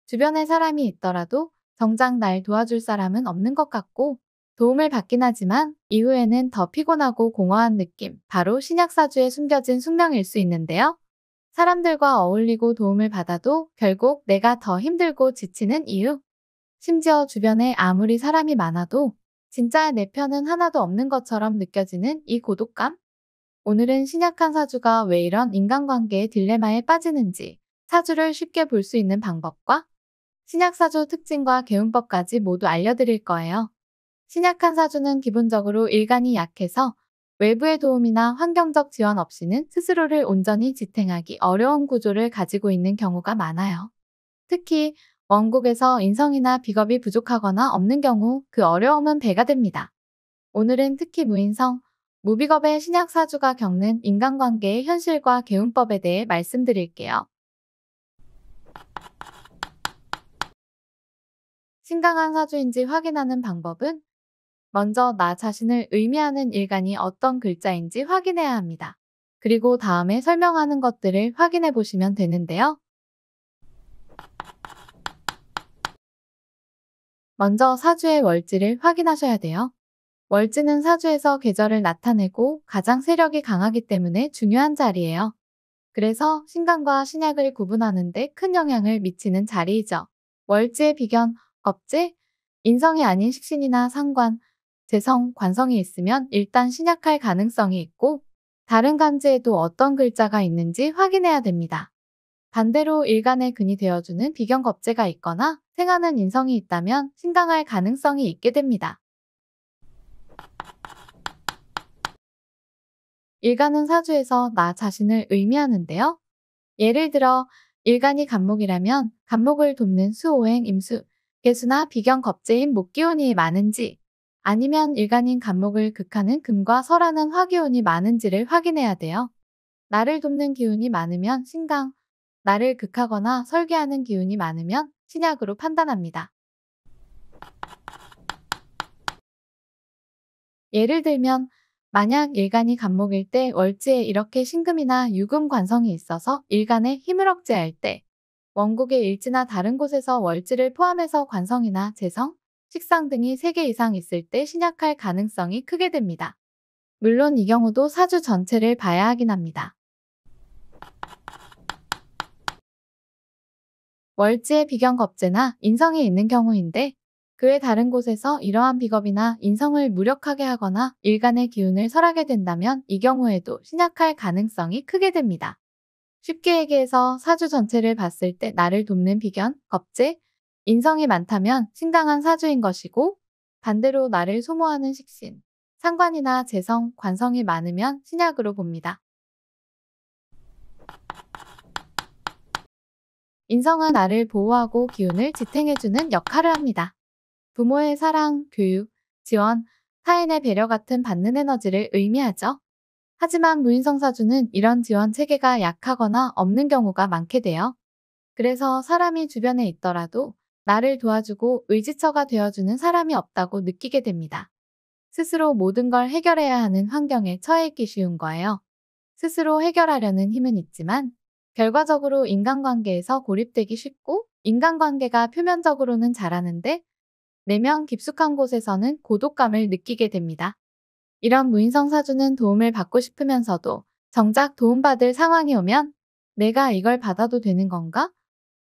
주변에 사람이 있더라도 정작 날 도와줄 사람은 없는 것 같고 도움을 받긴 하지만 이후에는 더 피곤하고 공허한 느낌, 바로 신약사주에 숨겨진 숙명일 수 있는데요. 사람들과 어울리고 도움을 받아도 결국 내가 더 힘들고 지치는 이유. 심지어 주변에 아무리 사람이 많아도 진짜 내 편은 하나도 없는 것처럼 느껴지는 이 고독감? 오늘은 신약한 사주가 왜 이런 인간관계의 딜레마에 빠지는지, 사주를 쉽게 볼 수 있는 방법과 신약사주 특징과 개운법까지 모두 알려드릴 거예요. 신약한 사주는 기본적으로 일간이 약해서 외부의 도움이나 환경적 지원 없이는 스스로를 온전히 지탱하기 어려운 구조를 가지고 있는 경우가 많아요. 특히 원국에서 인성이나 비겁이 부족하거나 없는 경우 그 어려움은 배가 됩니다. 오늘은 특히 무인성, 무비겁의 신약사주가 겪는 인간관계의 현실과 개운법에 대해 말씀드릴게요. 신강한 사주인지 확인하는 방법은 먼저 나 자신을 의미하는 일간이 어떤 글자인지 확인해야 합니다. 그리고 다음에 설명하는 것들을 확인해 보시면 되는데요. 먼저 사주의 월지를 확인하셔야 돼요. 월지는 사주에서 계절을 나타내고 가장 세력이 강하기 때문에 중요한 자리예요. 그래서 신강과 신약을 구분하는 데 큰 영향을 미치는 자리이죠. 월지의 비견, 겁재, 인성이 아닌 식신이나 상관, 재성, 관성이 있으면 일단 신약할 가능성이 있고 다른 간지에도 어떤 글자가 있는지 확인해야 됩니다. 반대로 일간의 근이 되어주는 비견 겁재가 있거나 생하는 인성이 있다면 신강할 가능성이 있게 됩니다. 일간은 사주에서 나 자신을 의미하는데요. 예를 들어 일간이 간목이라면 간목을 돕는 수오행 임수, 개수나 비견 겁재인 목기운이 많은지 아니면 일간인 간목을 극하는 금과 설하는 화기운이 많은지를 확인해야 돼요. 나를 돕는 기운이 많으면 신강, 나를 극하거나 설계하는 기운이 많으면 신약으로 판단합니다. 예를 들면 만약 일간이 간목일 때 월지에 이렇게 신금이나 유금 관성이 있어서 일간에 힘을 억제할 때 원국의 일지나 다른 곳에서 월지를 포함해서 관성이나 재성, 식상 등이 3개 이상 있을 때 신약할 가능성이 크게 됩니다. 물론 이 경우도 사주 전체를 봐야 하긴 합니다. 월지의 비견 겁재나 인성이 있는 경우인데 그 외 다른 곳에서 이러한 비겁이나 인성을 무력하게 하거나 일간의 기운을 설하게 된다면 이 경우에도 신약할 가능성이 크게 됩니다. 쉽게 얘기해서 사주 전체를 봤을 때 나를 돕는 비견, 겁재, 인성이 많다면 신강한 사주인 것이고 반대로 나를 소모하는 식신, 상관이나 재성, 관성이 많으면 신약으로 봅니다. 인성은 나를 보호하고 기운을 지탱해주는 역할을 합니다. 부모의 사랑, 교육, 지원, 타인의 배려 같은 받는 에너지를 의미하죠. 하지만 무인성 사주는 이런 지원 체계가 약하거나 없는 경우가 많게 돼요. 그래서 사람이 주변에 있더라도 나를 도와주고 의지처가 되어주는 사람이 없다고 느끼게 됩니다. 스스로 모든 걸 해결해야 하는 환경에 처해 있기 쉬운 거예요. 스스로 해결하려는 힘은 있지만 결과적으로 인간관계에서 고립되기 쉽고 인간관계가 표면적으로는 잘하는데 내면 깊숙한 곳에서는 고독감을 느끼게 됩니다. 이런 무인성 사주는 도움을 받고 싶으면서도 정작 도움받을 상황이 오면 내가 이걸 받아도 되는 건가?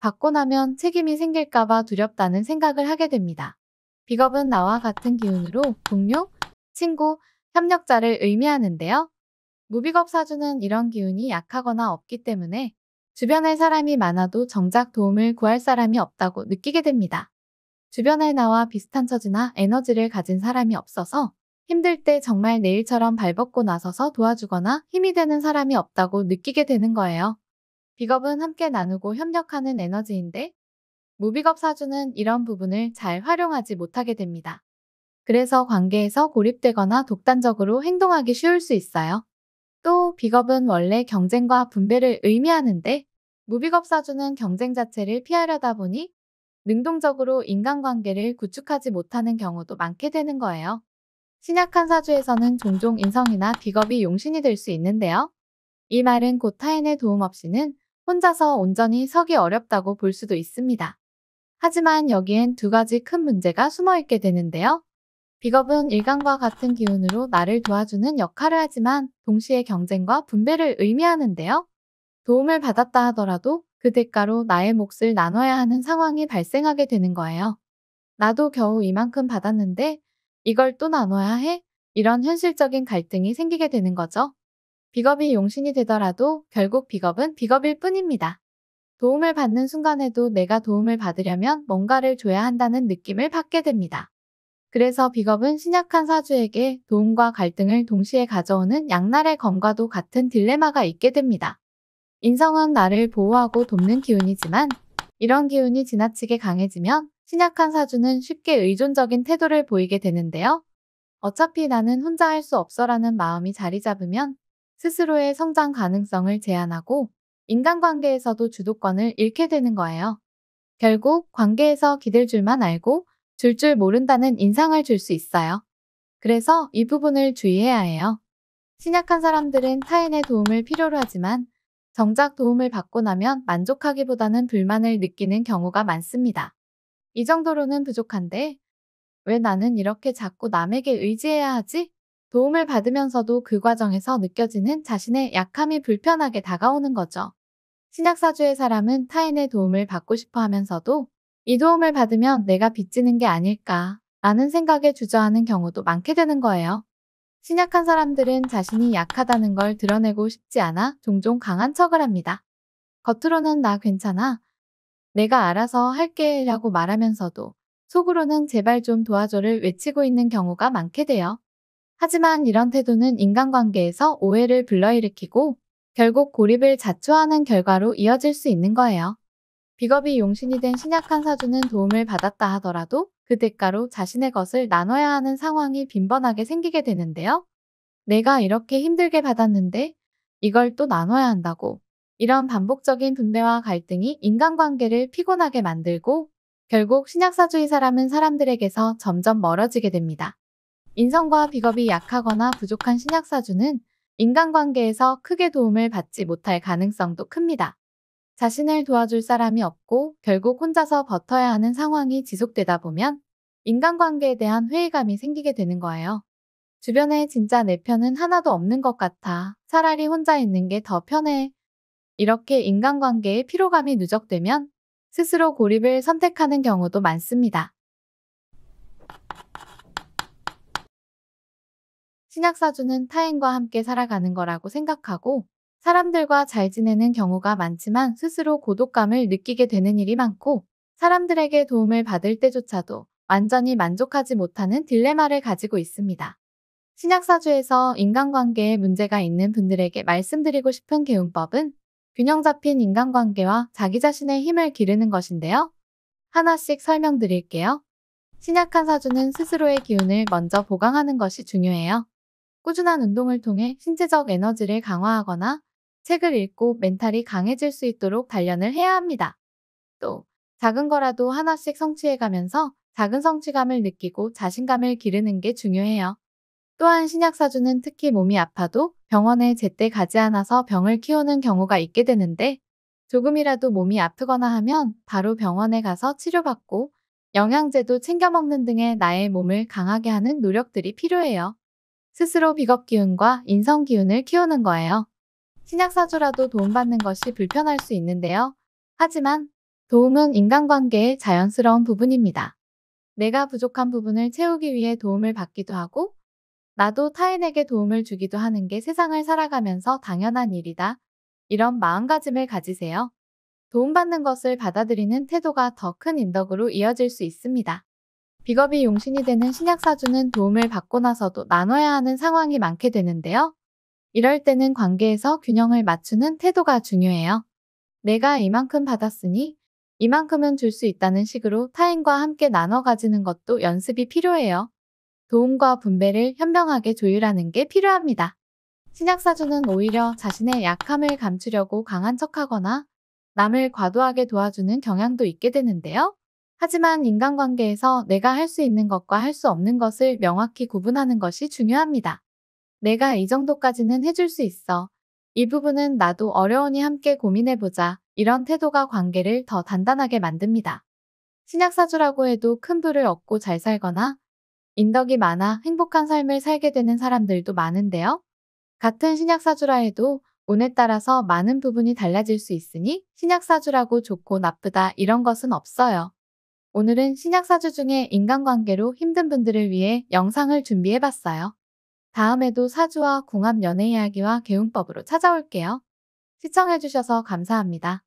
받고 나면 책임이 생길까봐 두렵다는 생각을 하게 됩니다. 비겁은 나와 같은 기운으로 동료, 친구, 협력자를 의미하는데요. 무비겁 사주는 이런 기운이 약하거나 없기 때문에 주변에 사람이 많아도 정작 도움을 구할 사람이 없다고 느끼게 됩니다. 주변에 나와 비슷한 처지나 에너지를 가진 사람이 없어서 힘들 때 정말 내일처럼 발벗고 나서서 도와주거나 힘이 되는 사람이 없다고 느끼게 되는 거예요. 비겁은 함께 나누고 협력하는 에너지인데 무비겁 사주는 이런 부분을 잘 활용하지 못하게 됩니다. 그래서 관계에서 고립되거나 독단적으로 행동하기 쉬울 수 있어요. 또 비겁은 원래 경쟁과 분배를 의미하는데 무비겁 사주는 경쟁 자체를 피하려다 보니 능동적으로 인간관계를 구축하지 못하는 경우도 많게 되는 거예요. 신약한 사주에서는 종종 인성이나 비겁이 용신이 될 수 있는데요. 이 말은 곧 타인의 도움 없이는 혼자서 온전히 서기 어렵다고 볼 수도 있습니다. 하지만 여기엔 두 가지 큰 문제가 숨어 있게 되는데요. 비겁은 일간과 같은 기운으로 나를 도와주는 역할을 하지만 동시에 경쟁과 분배를 의미하는데요. 도움을 받았다 하더라도 그 대가로 나의 몫을 나눠야 하는 상황이 발생하게 되는 거예요. 나도 겨우 이만큼 받았는데 이걸 또 나눠야 해? 이런 현실적인 갈등이 생기게 되는 거죠. 비겁이 용신이 되더라도 결국 비겁은 비겁일 뿐입니다. 도움을 받는 순간에도 내가 도움을 받으려면 뭔가를 줘야 한다는 느낌을 받게 됩니다. 그래서 비겁은 신약한 사주에게 도움과 갈등을 동시에 가져오는 양날의 검과도 같은 딜레마가 있게 됩니다. 인성은 나를 보호하고 돕는 기운이지만 이런 기운이 지나치게 강해지면 신약한 사주는 쉽게 의존적인 태도를 보이게 되는데요. 어차피 나는 혼자 할 수 없어라는 마음이 자리 잡으면 스스로의 성장 가능성을 제한하고 인간관계에서도 주도권을 잃게 되는 거예요. 결국 관계에서 기댈 줄만 알고 줄 모른다는 인상을 줄 수 있어요. 그래서 이 부분을 주의해야 해요. 신약한 사람들은 타인의 도움을 필요로 하지만 정작 도움을 받고 나면 만족하기보다는 불만을 느끼는 경우가 많습니다. 이 정도로는 부족한데 왜 나는 이렇게 자꾸 남에게 의지해야 하지? 도움을 받으면서도 그 과정에서 느껴지는 자신의 약함이 불편하게 다가오는 거죠. 신약사주의 사람은 타인의 도움을 받고 싶어 하면서도 이 도움을 받으면 내가 빚지는 게 아닐까 라는 생각에 주저하는 경우도 많게 되는 거예요. 신약한 사람들은 자신이 약하다는 걸 드러내고 싶지 않아 종종 강한 척을 합니다. 겉으로는 나 괜찮아, 내가 알아서 할게 라고 말하면서도 속으로는 제발 좀 도와줘를 외치고 있는 경우가 많게 돼요. 하지만 이런 태도는 인간관계에서 오해를 불러일으키고 결국 고립을 자초하는 결과로 이어질 수 있는 거예요. 비겁이 용신이 된 신약한 사주는 도움을 받았다 하더라도 그 대가로 자신의 것을 나눠야 하는 상황이 빈번하게 생기게 되는데요. 내가 이렇게 힘들게 받았는데 이걸 또 나눠야 한다고. 이런 반복적인 분배와 갈등이 인간관계를 피곤하게 만들고 결국 신약사주의 사람은 사람들에게서 점점 멀어지게 됩니다. 인성과 비겁이 약하거나 부족한 신약사주는 인간관계에서 크게 도움을 받지 못할 가능성도 큽니다. 자신을 도와줄 사람이 없고 결국 혼자서 버텨야 하는 상황이 지속되다 보면 인간관계에 대한 회의감이 생기게 되는 거예요. 주변에 진짜 내 편은 하나도 없는 것 같아. 차라리 혼자 있는 게 더 편해. 이렇게 인간관계에 피로감이 누적되면 스스로 고립을 선택하는 경우도 많습니다. 신약사주는 타인과 함께 살아가는 거라고 생각하고 사람들과 잘 지내는 경우가 많지만 스스로 고독감을 느끼게 되는 일이 많고 사람들에게 도움을 받을 때조차도 완전히 만족하지 못하는 딜레마를 가지고 있습니다. 신약사주에서 인간관계에 문제가 있는 분들에게 말씀드리고 싶은 개운법은 균형 잡힌 인간관계와 자기 자신의 힘을 기르는 것인데요. 하나씩 설명드릴게요. 신약한 사주는 스스로의 기운을 먼저 보강하는 것이 중요해요. 꾸준한 운동을 통해 신체적 에너지를 강화하거나 책을 읽고 멘탈이 강해질 수 있도록 단련을 해야 합니다. 또 작은 거라도 하나씩 성취해가면서 작은 성취감을 느끼고 자신감을 기르는 게 중요해요. 또한 신약사주는 특히 몸이 아파도 병원에 제때 가지 않아서 병을 키우는 경우가 있게 되는데 조금이라도 몸이 아프거나 하면 바로 병원에 가서 치료받고 영양제도 챙겨 먹는 등의 나의 몸을 강하게 하는 노력들이 필요해요. 스스로 비겁 기운과 인성 기운을 키우는 거예요. 신약사주라도 도움받는 것이 불편할 수 있는데요. 하지만 도움은 인간관계의 자연스러운 부분입니다. 내가 부족한 부분을 채우기 위해 도움을 받기도 하고 나도 타인에게 도움을 주기도 하는 게 세상을 살아가면서 당연한 일이다. 이런 마음가짐을 가지세요. 도움받는 것을 받아들이는 태도가 더 큰 인덕으로 이어질 수 있습니다. 비겁이 용신이 되는 신약사주는 도움을 받고 나서도 나눠야 하는 상황이 많게 되는데요. 이럴 때는 관계에서 균형을 맞추는 태도가 중요해요. 내가 이만큼 받았으니 이만큼은 줄 수 있다는 식으로 타인과 함께 나눠 가지는 것도 연습이 필요해요. 도움과 분배를 현명하게 조율하는 게 필요합니다. 신약사주는 오히려 자신의 약함을 감추려고 강한 척하거나 남을 과도하게 도와주는 경향도 있게 되는데요. 하지만 인간관계에서 내가 할 수 있는 것과 할 수 없는 것을 명확히 구분하는 것이 중요합니다. 내가 이 정도까지는 해줄 수 있어. 이 부분은 나도 어려우니 함께 고민해보자. 이런 태도가 관계를 더 단단하게 만듭니다. 신약사주라고 해도 큰 부를 얻고 잘 살거나 인덕이 많아 행복한 삶을 살게 되는 사람들도 많은데요. 같은 신약사주라 해도 운에 따라서 많은 부분이 달라질 수 있으니 신약사주라고 좋고 나쁘다 이런 것은 없어요. 오늘은 신약사주 중에 인간관계로 힘든 분들을 위해 영상을 준비해봤어요. 다음에도 사주와 궁합 연애 이야기와 개운법으로 찾아올게요. 시청해주셔서 감사합니다.